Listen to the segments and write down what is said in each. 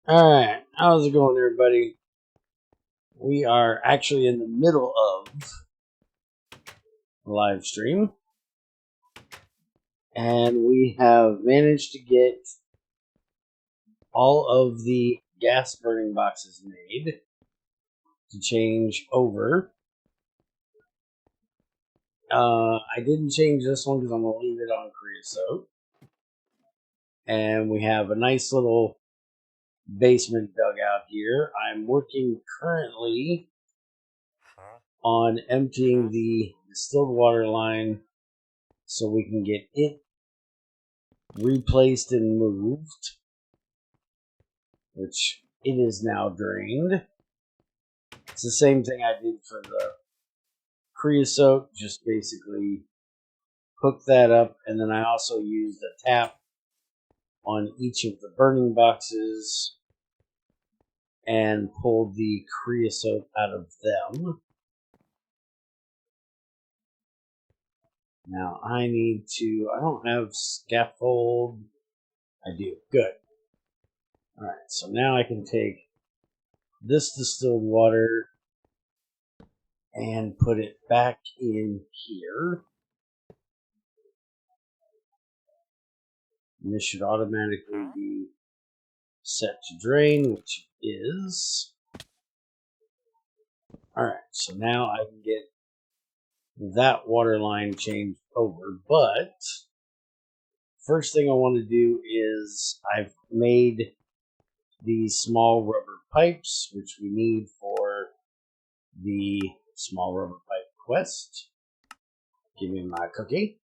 Alright, how's it going, everybody? We are actually in the middle of a live stream, and we have managed to get all of the gas burning boxes made to change over. I didn't change this one because I'm going to leave it on creosote. And we have a nice little basement dugout here. I'm working currently on emptying the distilled water line so we can get it replaced and moved, which it is now drained. It's the same thing I did for the creosote, just basically hook that up, and then I also used a tap on each of the burning boxes and pulled the creosote out of them. Now I don't have scaffold. I do. Good. Alright, so now I can take this distilled water and put it back in here. And this should automatically be set to drain, which it is. Alright, so now I can get that water line changed over, but first thing I want to do is I've made these small rubber pipes, which we need for the small rubber pipe quest. Give me my cookie.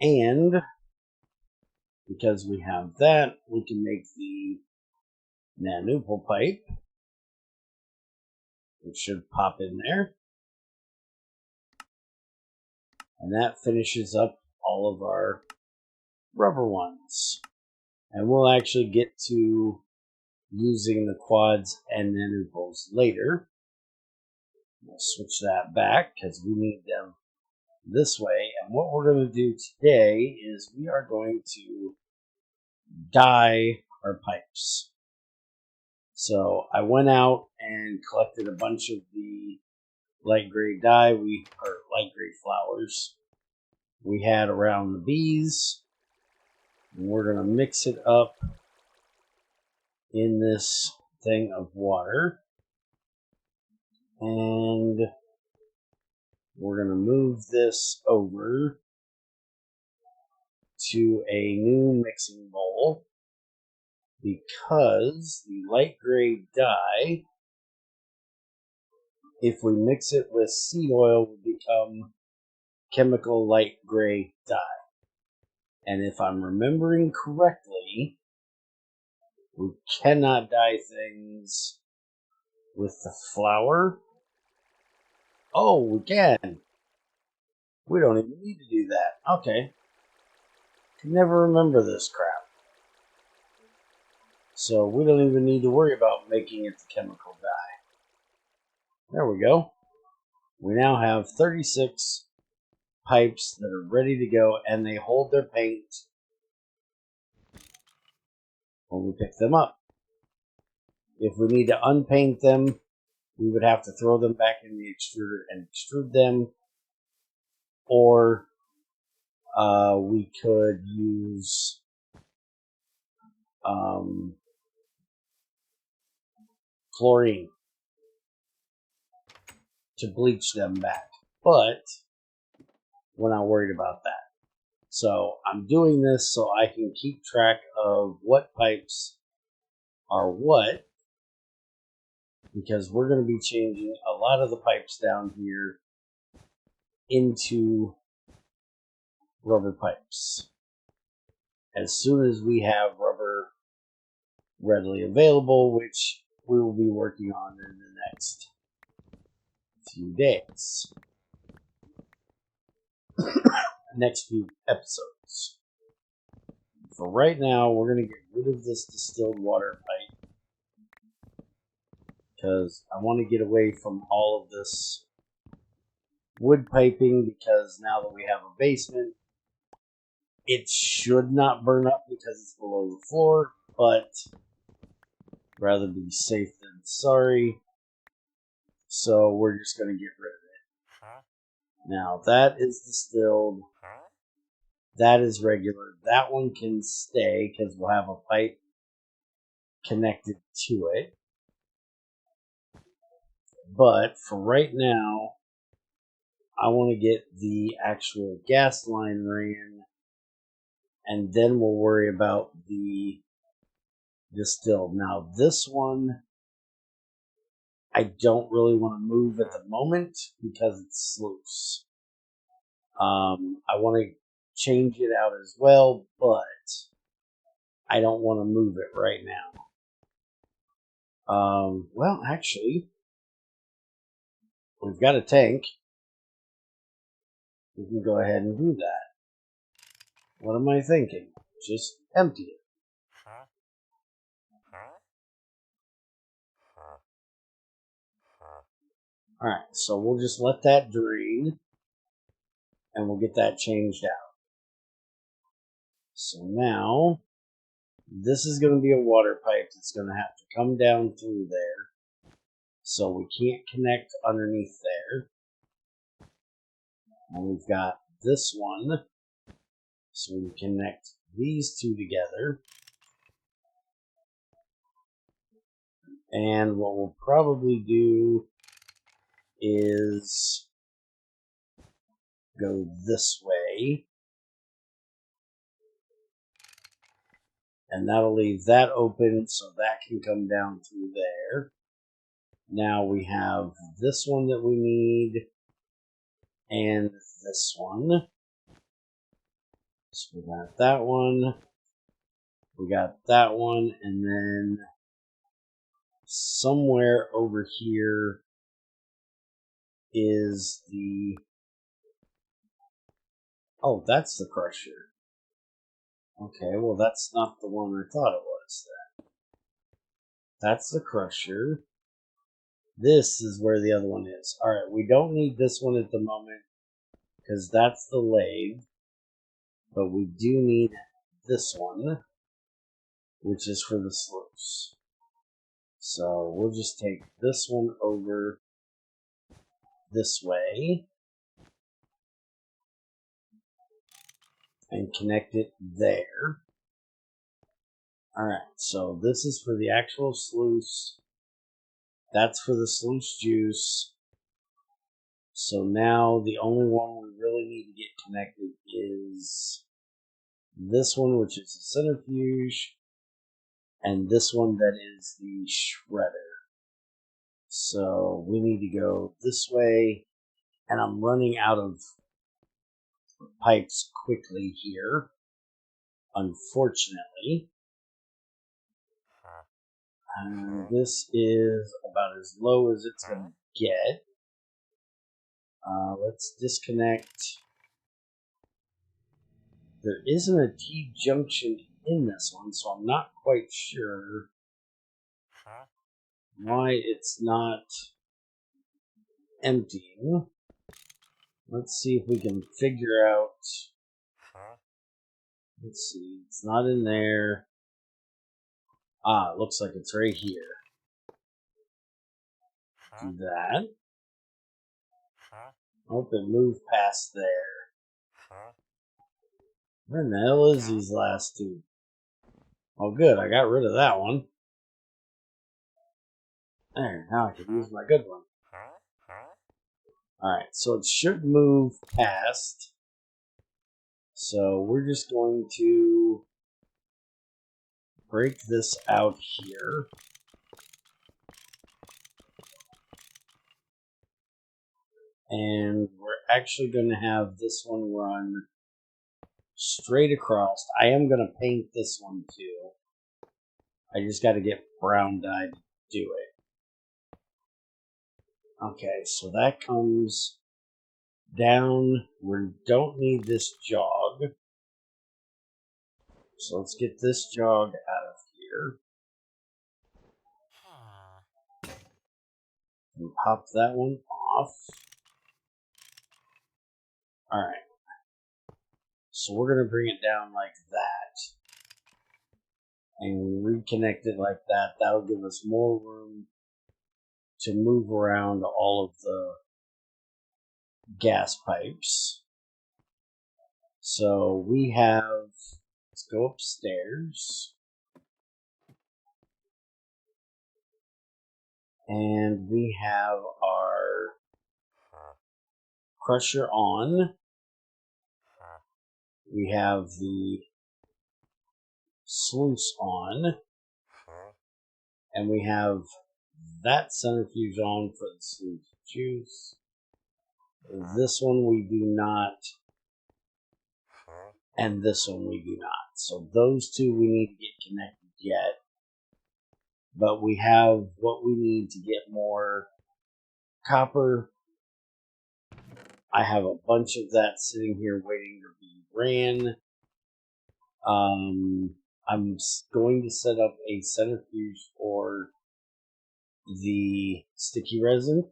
And because we have that, we can make the nanoople pipe, which should pop in there. And that finishes up all of our rubber ones. And we'll actually get to using the quads and nanooples later. We'll switch that back because we need them this way. And what we're going to do today is we are going to dye our pipes. So I went out and collected a bunch of the light gray dye, or light gray flowers we had around the bees. And we're going to mix it up in this thing of water. And we're going to move this over to a new mixing bowl because the light gray dye, if we mix it with seed oil, will become chemical light gray dye. And if I'm remembering correctly, we cannot dye things with the flour. Oh, we can. We don't even need to do that. Okay. Can never remember this crap. So we don't even need to worry about making it the chemical dye. There we go. We now have 36 pipes that are ready to go, and they hold their paint when we pick them up. If we need to unpaint them, we would have to throw them back in the extruder and extrude them, or we could use chlorine to bleach them back, but we're not worried about that. So I'm doing this so I can keep track of what pipes are what, because we're going to be changing a lot of the pipes down here into rubber pipes as soon as we have rubber readily available, which we will be working on in the next few days. Next few episodes. For right now, we're going to get rid of this distilled water pipe because I want to get away from all of this wood piping, because now that we have a basement, it should not burn up because it's below the floor. but rather be safe than sorry. So we're just going to get rid of it. Now that is distilled. That is regular. That one can stay because we'll have a pipe connected to it. But for right now, I want to get the actual gas line ran, and then we'll worry about the distilled. Now this one, I don't really want to move at the moment because it's sluice. I want to change it out as well, but I don't want to move it right now. Well, actually, we've got a tank. We can go ahead and do that. What am I thinking? Just empty it. Alright, so we'll just let that drain, and we'll get that changed out. So now, this is going to be a water pipe that's going to have to come down through there. So we can't connect underneath there. And we've got this one, so we can connect these two together. And what we'll probably do is go this way. And that'll leave that open so that can come down through there. Now we have this one that we need, and this one. So we got that one, we got that one, and then somewhere over here is the... Oh, that's the crusher. Okay, well that's not the one I thought it was then. That's the crusher. This is where the other one is. Alright, we don't need this one at the moment because that's the lathe. But we do need this one, which is for the sluice. So we'll just take this one over this way and connect it there. Alright, so this is for the actual sluice. That's for the sluice juice. So now the only one we really need to get connected is this one, which is a centrifuge, and this one that is the shredder. So we need to go this way, and I'm running out of pipes quickly here, unfortunately. This is about as low as it's going to get. Let's disconnect. There isn't a T-junction in this one, so I'm not quite sure why it's not emptying. Let's see if we can figure out. Let's see, it's not in there. Ah, it looks like it's right here. Do that. Hope it moved past there. Where in the hell is these last two? Oh good, I got rid of that one. There, now I can use my good one. Alright, so it should move past. So we're just going to break this out here. And we're actually going to have this one run straight across. I am going to paint this one too. I just got to get brown dye to do it. Okay, so that comes down. We don't need this jog. So let's get this jog out of here. And pop that one off. Alright. So we're going to bring it down like that. and reconnect it like that. That'll give us more room to move around all of the gas pipes. So we have, let's go upstairs. And we have our crusher on. We have the sluice on. And we have that centrifuge on for the sluice juice. This one we do not. And this one we do not. So those two we need to get connected yet. But we have what we need to get more copper. I have a bunch of that sitting here waiting to be ran. I'm going to set up a centrifuge for the sticky resin.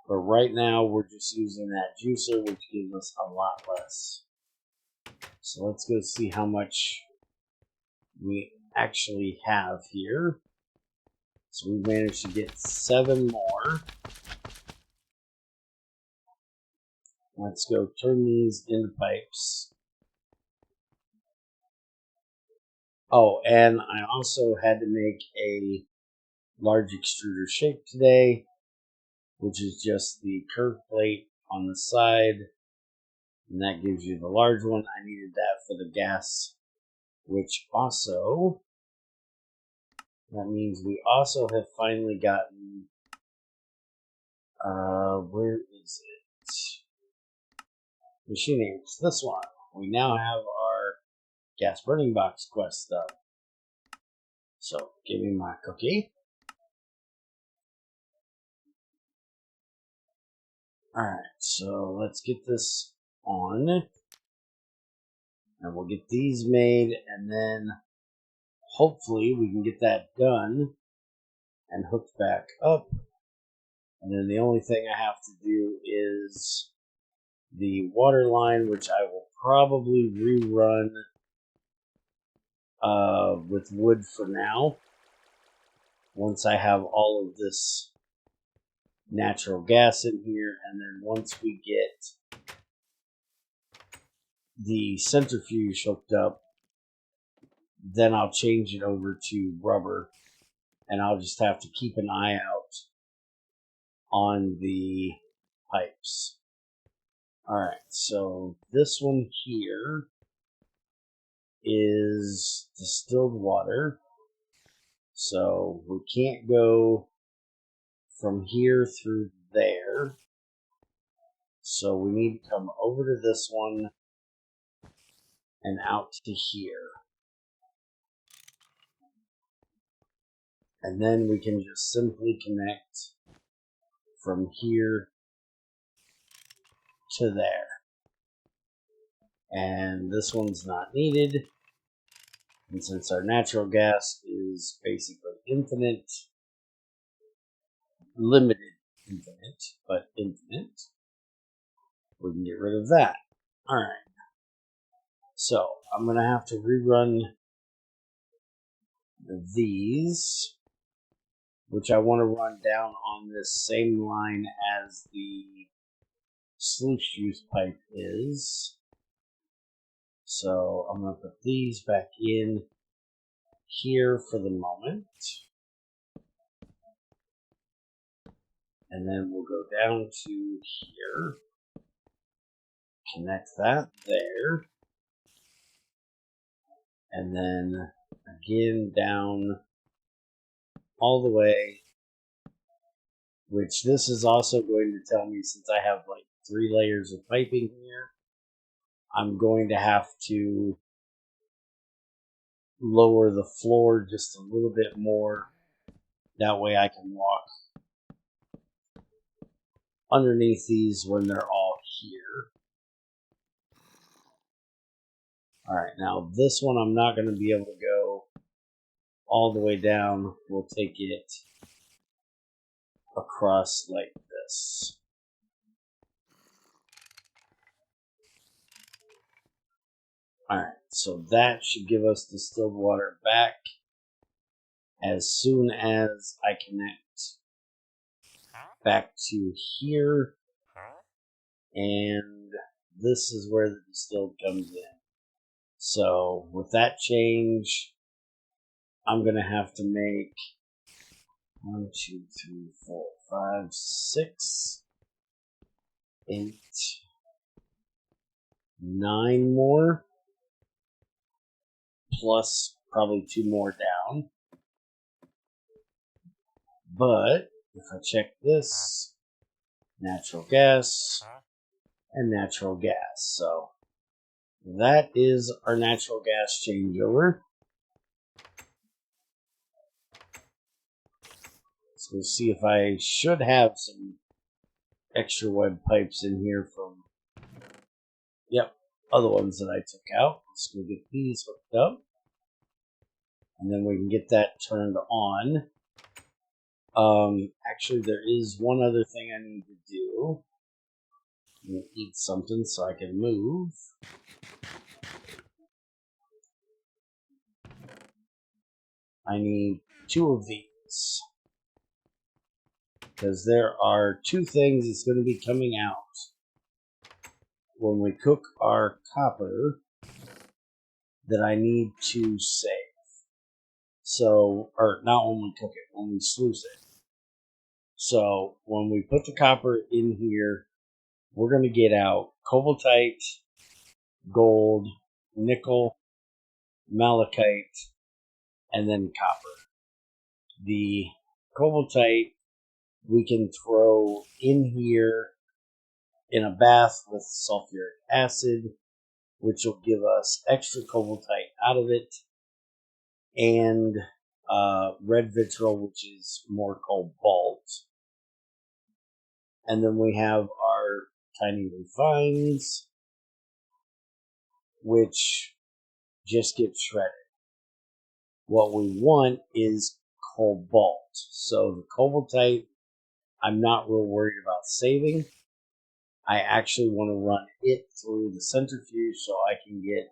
But right now we're just using that juicer, which gives us a lot less. So let's go see how much we actually have here. So we managed to get 7 more. Let's go turn these into pipes. Oh, and I also had to make a large extruder shape today, which is just the curved plate on the side. And that gives you the large one. I needed that for the gas, which also, that means we also have finally gotten, where is it? Machining, it's this one. We now have our gas burning box quest done. So, give me my cookie. Alright, so let's get this on. And we'll get these made, and then hopefully we can get that done and hooked back up. And then the only thing I have to do is the water line, which I will probably rerun with wood for now. Once I have all of this natural gas in here, and then once we get the centrifuge hooked up, then I'll change it over to rubber, and I'll just have to keep an eye out on the pipes. Alright, so this one here is distilled water. So we can't go from here through there. So we need to come over to this one and out to here. And then we can just simply connect from here to there. And this one's not needed. And since our natural gas is basically infinite, limited infinite, but infinite, we can get rid of that. Alright. So, I'm going to have to rerun these, which I want to run down on this same line as the sluice juice pipe is. So I'm going to put these back in here for the moment. And then we'll go down to here. Connect that there. And then again down all the way. Which this is also going to tell me, since I have like 3 layers of piping here, I'm going to have to lower the floor just a little bit more. That way I can walk underneath these when they're all here. Alright, now this one I'm not going to be able to go all the way down. We'll take it across like this. Alright, So that should give us distilled water back as soon as I connect back to here. And this is where the distilled comes in. So with that change, I'm going to have to make 1, 2, 3, 4, 5, 6, 8, 9 more, plus probably 2 more down. But if I check this, natural gas and natural gas. So that is our natural gas changeover. So we'll see if I should have some extra web pipes in here from, other ones that I took out. Let's go get these hooked up. And then we can get that turned on. Actually, there is one other thing I need to do. I'm going to eat something so I can move. I need 2 of these. Because there are 2 things that's going to be coming out when we cook our copper that I need to save. So, or not when we cook it, when we sluice it. So, when we put the copper in here, we're going to get out cobaltite, gold, nickel, malachite, and then copper. The cobaltite we can throw in here in a bath with sulfuric acid, which will give us extra cobaltite out of it, and red vitriol, which is more cobalt. And then we have our tiny refines, which just get shredded. What we want is cobalt. So the cobaltite, I'm not real worried about saving. I actually want to run it through the centrifuge so I can get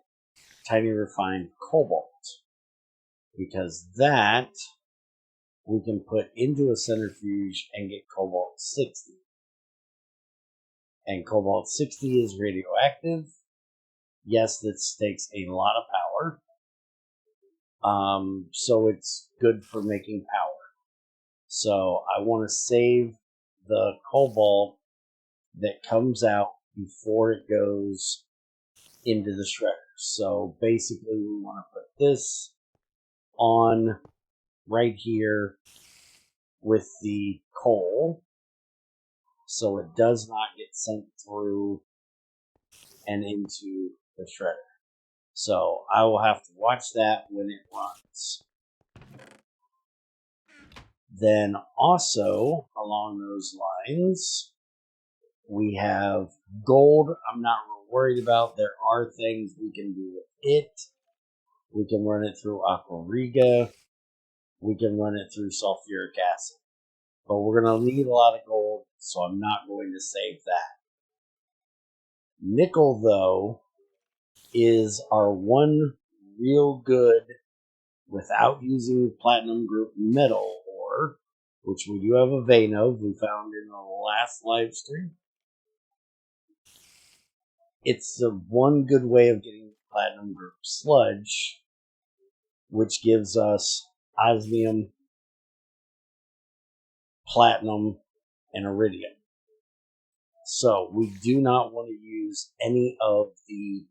tiny refined cobalt. Because that we can put into a centrifuge and get cobalt 60. And cobalt 60 is radioactive. Yes, this takes a lot of power. So it's good for making power. So I want to save the cobalt that comes out before it goes into the shredder. So basically we want to put this on right here with the coal so it does not get sent through and into the shredder. So I will have to watch that when it runs. Then also along those lines, we have gold. I'm not real worried about. There are things we can do with it. We can run it through aquariga. We can run it through sulfuric acid. But we're going to need a lot of gold, so I'm not going to save that. Nickel, though, is our one real good, without using platinum group metal ore, which we do have a vein of, we found in the last live stream. It's the one good way of getting platinum group sludge, which gives us osmium, platinum, and iridium. So we do not want to use any of the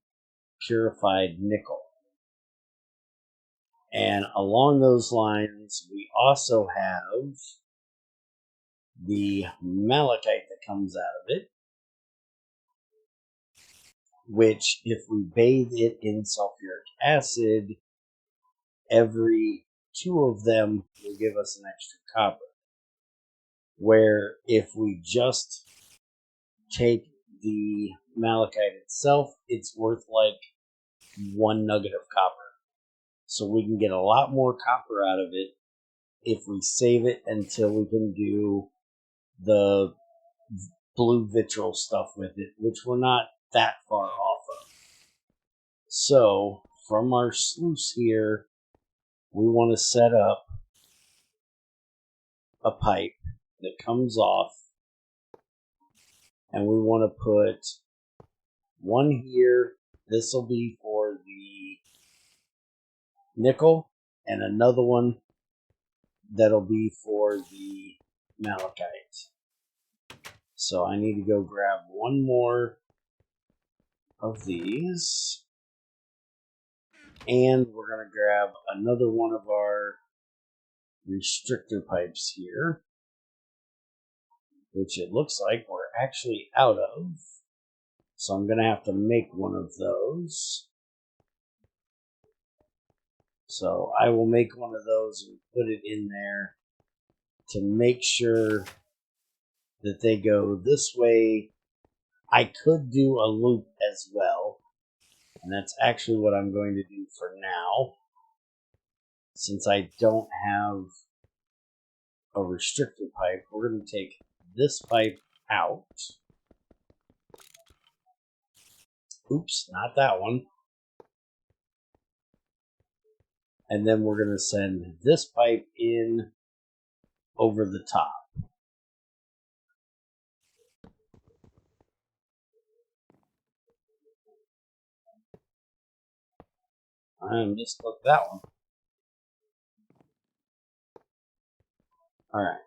purified nickel. And along those lines, we also have the malachite that comes out of it, which if we bathe it in sulfuric acid, every 2 of them will give us an extra copper. Where if we just take the malachite itself, it's worth like 1 nugget of copper. So we can get a lot more copper out of it if we save it until we can do the blue vitriol stuff with it, which we're not that far off of. So from our sluice here, we want to set up a pipe that comes off, and we want to put one here. This will be for the nickel, and another one that'll be for the malachite. So I need to go grab one more of these, and we're going to grab another one of our restrictor pipes here, which it looks like we're actually out of. So I'm going to have to make one of those. So I will make one of those and put it in there to make sure that they go this way. I could do a loop as well, and that's actually what I'm going to do for now, since I don't have a restrictor pipe. We're going to take this pipe out. Oops, not that one. And then we're going to send this pipe in over the top. I misclicked that one. Alright.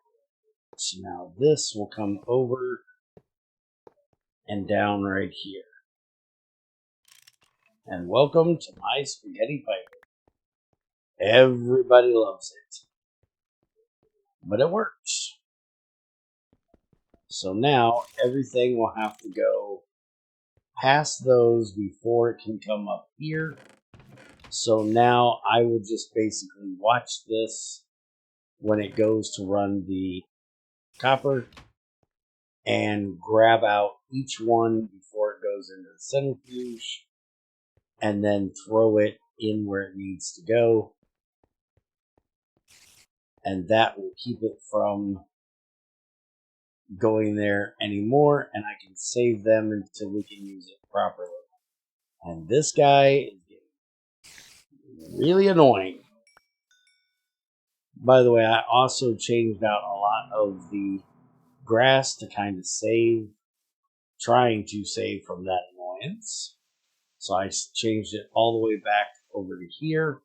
So now this will come over and down right here. And welcome to my spaghetti pipe. Everybody loves it. But it works. So now everything will have to go past those before it can come up here. So now I will just basically watch this when it goes to run the copper and grab out each one before it goes into the centrifuge and then throw it in where it needs to go. And that will keep it from going there anymore, and I can save them until we can use it properly. And this guy is getting really annoying. By the way, I also changed out a lot of the grass to kind of save, trying to save from that annoyance. So I changed it all the way back over to here,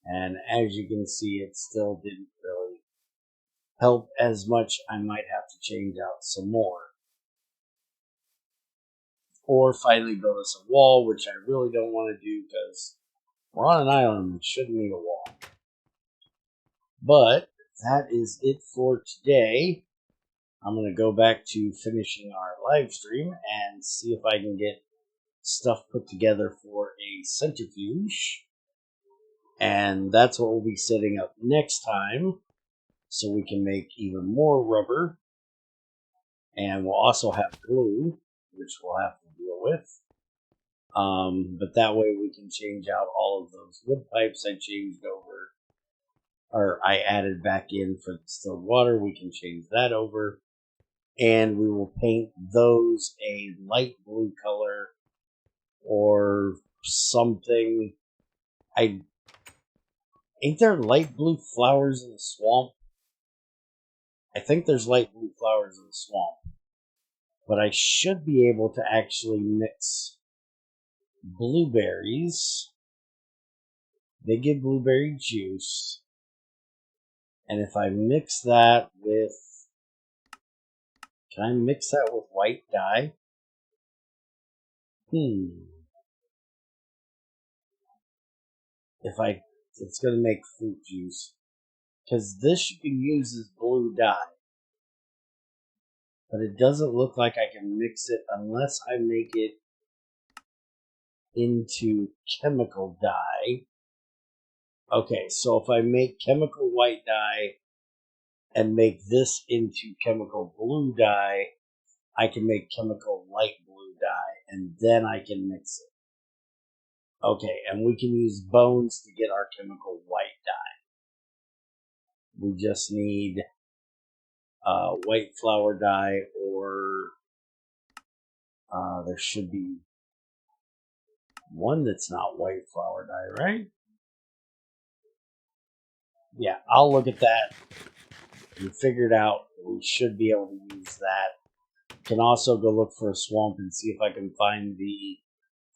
and as you can see, it still didn't really help as much. I might have to change out some more. Or finally build us a wall, which I really don't want to do because we're on an island and shouldn't need a wall. But that is it for today. I'm going to go back to finishing our live stream and see if I can get stuff put together for a centrifuge. And that's what we'll be setting up next time, so we can make even more rubber. And we'll also have glue, which we'll have to deal with. But that way we can change out all of those wood pipes I changed over, or I added back in for the distilled water. We can change that over, and we will paint those a light blue color or something. Ain't there light blue flowers in the swamp? I think there's light blue flowers in the swamp, but I should be able to actually mix blueberries. They give blueberry juice. And if I mix that with... Can I mix that with white dye? It's going to make fruit juice. Because this you can use as blue dye. But it doesn't look like I can mix it unless I make it into chemical dye. Okay, so if I make chemical white dye and make this into chemical blue dye, I can make chemical light blue dye, and then I can mix it. Okay, and we can use bones to get our chemical white dye. We just need white flower dye, or there should be one that's not white flower dye, right? Yeah, I'll look at that and figure it out. We should be able to use that. Can also go look for a swamp and see if I can find the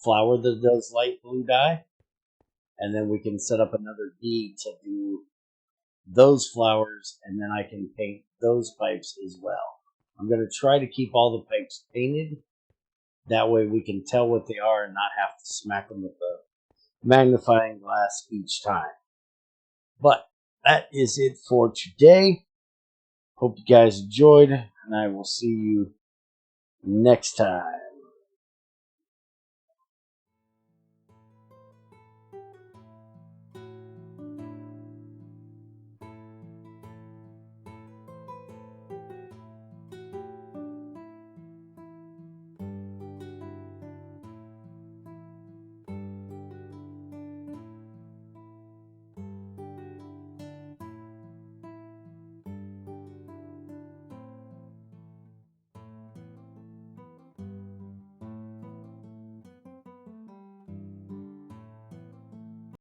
flower that does light blue dye. And then we can set up another bee to do those flowers, and then I can paint those pipes as well. I'm going to try to keep all the pipes painted. That way we can tell what they are and not have to smack them with the magnifying glass each time. But that is it for today. Hope you guys enjoyed, and I will see you next time.